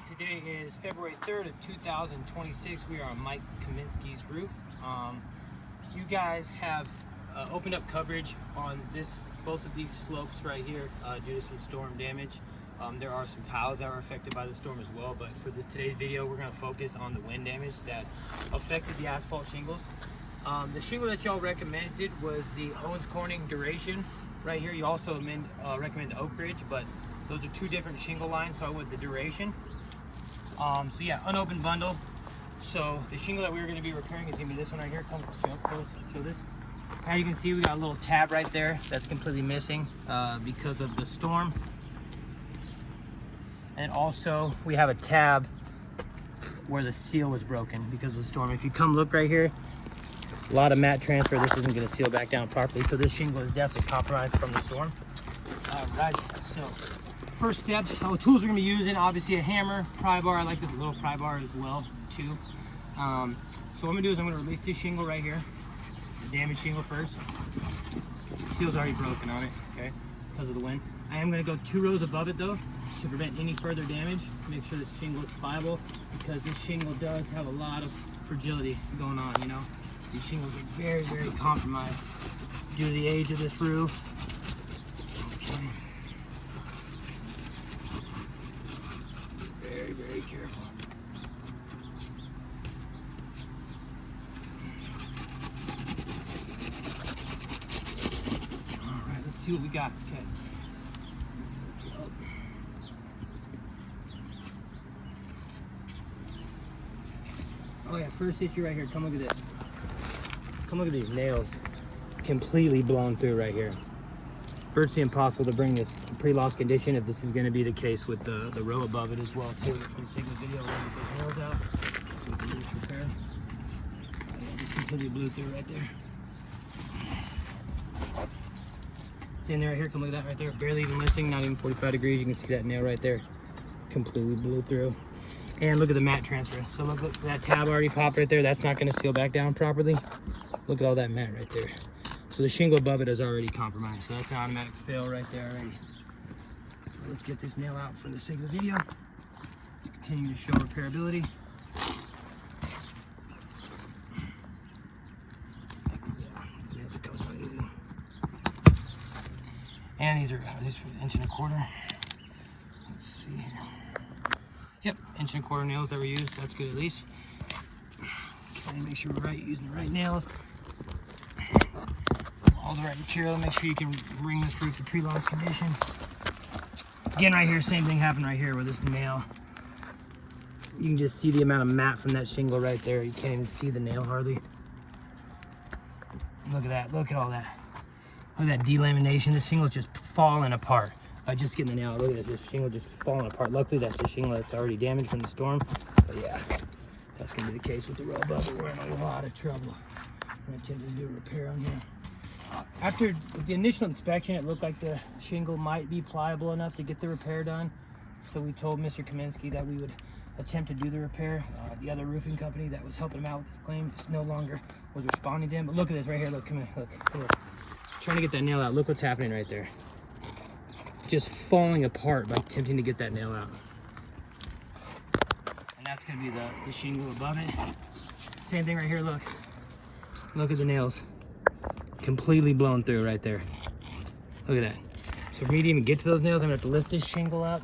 Today is February 3rd of 2026. We are on Mike Kaminsky's roof. You guys have opened up coverage on both of these slopes right here due to some storm damage. There are some tiles that were affected by the storm as well, but for today's video we're going to focus on the wind damage that affected the asphalt shingles. The shingle that y'all recommended was the Owens Corning Duration right here. You also recommend Oak Ridge, but those are two different shingle lines, so I went with the Duration. So yeah, unopened bundle. So the shingle that we were going to be repairing is going to be this one right here. Come close, show this. As you can see, we got a little tab right there that's completely missing because of the storm. And also we have a tab where the seal was broken because of the storm. If you come look right here, a lot of mat transfer. This isn't going to seal back down properly, so this shingle is definitely compromised from the storm. All right, so first steps, tools we're going to be using, obviously a hammer, pry bar. I like this little pry bar as well too. So what I'm going to do is I'm going to release this shingle right here, the damaged shingle first. The seal's already broken on it, okay, because of the wind. I am going to go 2 rows above it though to prevent any further damage. Make sure this shingle is pliable because this shingle does have a lot of fragility going on, you know. These shingles are very, very compromised due to the age of this roof. Okay. Very, very careful. All right, let's see what we got. Okay. Oh yeah, first issue right here. Come look at this. Come look at these nails. Completely blown through right here. Virtually impossible to bring this pre-loss condition if this is going to be the case with the row above it as well too. For the sake of the video, we're going to get those nails out so we can do this repair. Just completely blew through right there. See in there right here, come look at that right there. Barely even missing, not even 45 degrees. You can see that nail right there. Completely blew through. And look at the mat transfer. So look at that tab already popped right there. That's not going to seal back down properly. Look at all that mat right there. So the shingle above it is already compromised. So that's an automatic fail right there already. Let's get this nail out for the sake of the video. Continue to show repairability. And these are at least 1.25 inches. Let's see here. Yep, 1.25 inch nails that were used. That's good at least. Okay, make sure we're using the right nails. All the right material. Make sure you can bring this roof to pre-loss condition. Again, right here, same thing happened right here with this nail. You can just see the amount of mat from that shingle right there. You can't even see the nail hardly. Look at that. Look at all that. Look at that delamination. This shingle's just falling apart. Just getting the nail. Look at this shingle just falling apart. Luckily, that's the shingle that's already damaged from the storm. But yeah, that's gonna be the case with the row above it. We're in a lot of trouble. I'm gonna attempt to do a repair on here. After the initial inspection, it looked like the shingle might be pliable enough to get the repair done. So we told Mr. Kaminsky that we would attempt to do the repair. The other roofing company that was helping him out with his claim just no longer was responding to him. But look at this right here. Look, come here. Look, come here. Trying to get that nail out. Look what's happening right there. Just falling apart by attempting to get that nail out. And that's going to be the shingle above it. Same thing right here, look. Look at the nails. Completely blown through right there. Look at that. So for me to even get to those nails, I'm going to have to lift this shingle up.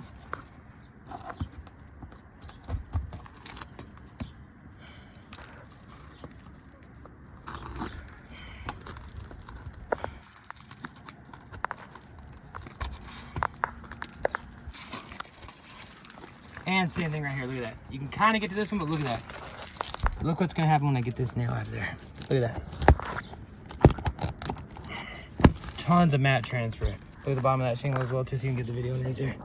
And same thing right here, look at that. You can kind of get to this one, but look at that. Look what's gonna happen when I get this nail out of there. Look at that. Tons of mat transfer. Look at the bottom of that shingle as well, too, so you can get the video right there.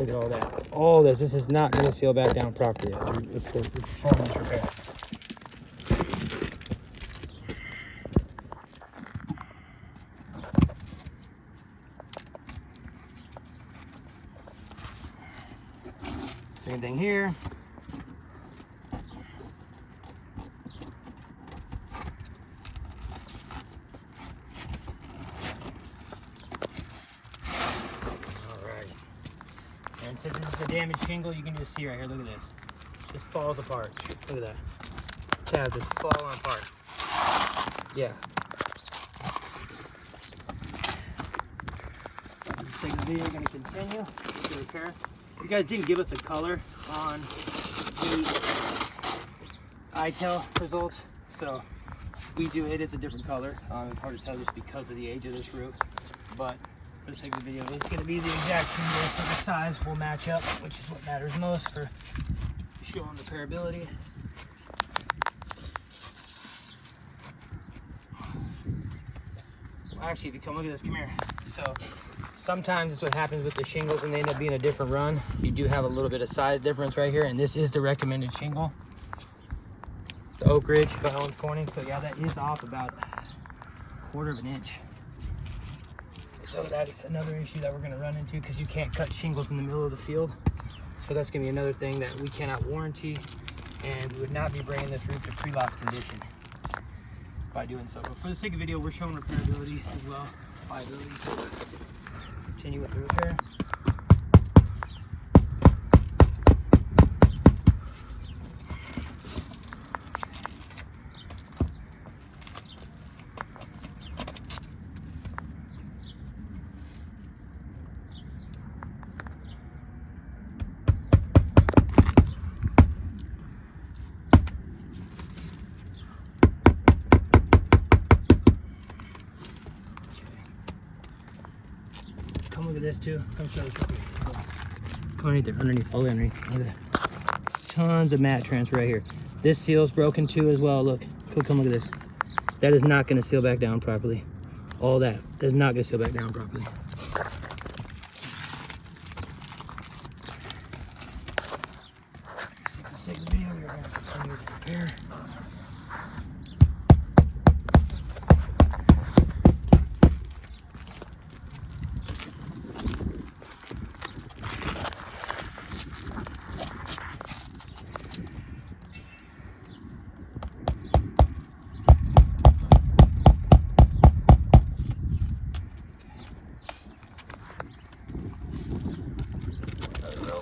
Look at all that. All this is not gonna seal back down properly after performing this repair. Same thing here. And since this is the damaged shingle, you can just see right here, look at this. Just falls apart. Look at that. Tab just falling apart. Yeah. Take the video, gonna continue to repair. You guys didn't give us a color on the ITEL results, so we do. It is a different color. It's hard to tell just because of the age of this roof, but for the sake of the video, it's going to be the exact shingle, so the size will match up, which is what matters most for showing repairability. Well, actually, if you come look at this, come here. So sometimes it's what happens with the shingles when they end up being a different run. You do have a little bit of size difference right here, and this is the recommended shingle. The Oak Ridge by Owens Corning. So yeah, that is off about 1/4 of an inch. So that is another issue that we're going to run into because you can't cut shingles in the middle of the field. So that's going to be another thing that we cannot warranty, and we would not be bringing this roof to pre-loss condition by doing so. But for the sake of video, we're showing repairability as well, liability. So continue with the repair. Come look at this too. Come show this. Come underneath there, underneath, all the way underneath. Look at that. Tons of mat transfer right here. This seal's broken too as well. Look, come look at this. That is not going to seal back down properly. All that is not going to seal back down properly. Take the video. We're going to continue with the repair.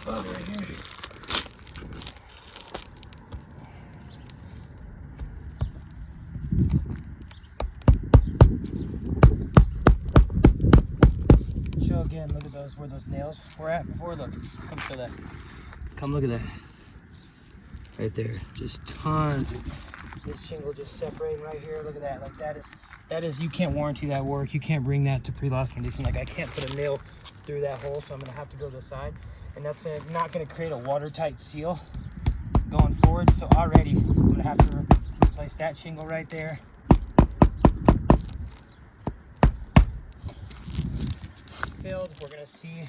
Right here. Show again, look at those where those nails were at before. Look, come show that. Come look at that. Right there. Just tons. This shingle just separating right here. Look at that. Like that is you can't warranty that work. You can't bring that to pre-loss condition. Like I can't put a nail through that hole, so I'm gonna have to go to the side. And that's not going to create a watertight seal going forward. So already I'm going to have to replace that shingle right there. Filled. We're going to see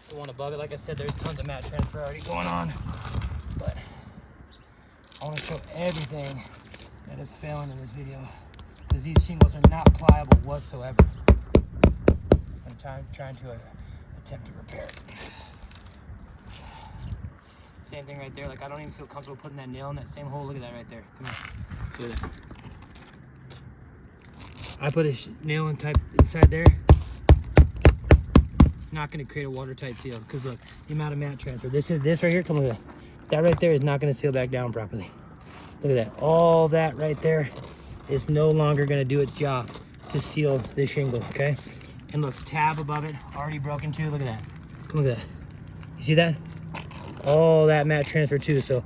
the one above it. Like I said, there's tons of mat transfer already going on. But I want to show everything that is failing in this video because these shingles are not pliable whatsoever. I'm trying to attempt to repair it. Same thing right there. Like I don't even feel comfortable putting that nail in that same hole. Look at that right there. Come here. Look at that. I put a nail inside there. Not going to create a watertight seal because look, the amount of mat transfer. This right here. Come look at that. That right there is not going to seal back down properly. Look at that. All that right there is no longer going to do its job to seal this shingle. Okay. And look, tab above it already broken too. Look at that. Come look at that. You see that? All that mat transfer too. So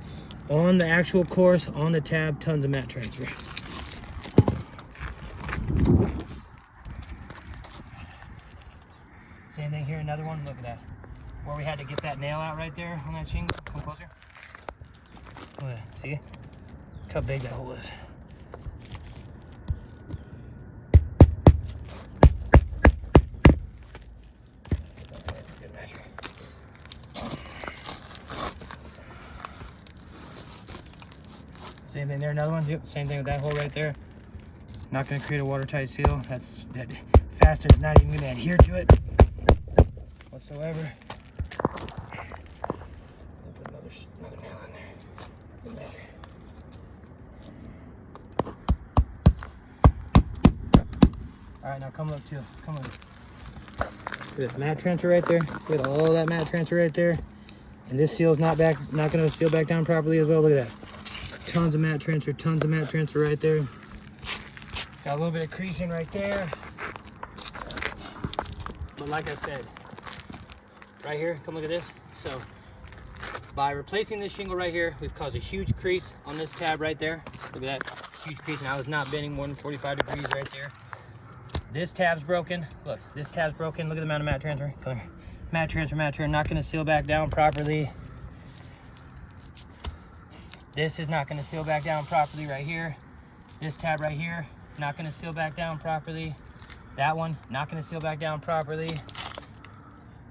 on the actual course, on the tab, tons of mat transfer. Same thing here, another one. Look at that. Where we had to get that nail out right there on that shingle. Come closer. Look at that. See? Look how big that hole is. Same thing there, another one. Yep, same thing with that hole right there. Not going to create a watertight seal. That fastener is not even going to adhere to it whatsoever. Put another nail in there. Measure. All right, now come look too. Come look. Look at that mat transfer right there. Look at all that mat transfer right there. And this seal's not gonna seal back down properly as well. Look at that. Tons of mat transfer right there. Got a little bit of creasing right there. But like I said, right here, come look at this. So by replacing this shingle right here, we've caused a huge crease on this tab right there. Look at that, huge crease, and I was not bending more than 45 degrees right there. This tab's broken. Look, this tab's broken. Look at the amount of mat transfer. Come here. Mat transfer, not gonna seal back down properly. This is not gonna seal back down properly right here. This tab right here, not gonna seal back down properly. That one, not gonna seal back down properly.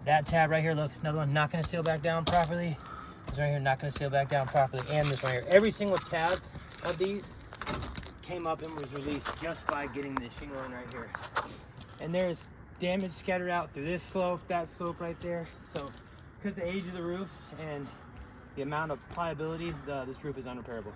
That tab right here, look, another one, not gonna seal back down properly. This right here, not gonna seal back down properly. And this one here. Every single tab of these came up and was released just by getting this shingle in right here. And there's damage scattered out through this slope, that slope right there. So, because the age of the roof and the amount of pliability, this roof is unrepairable.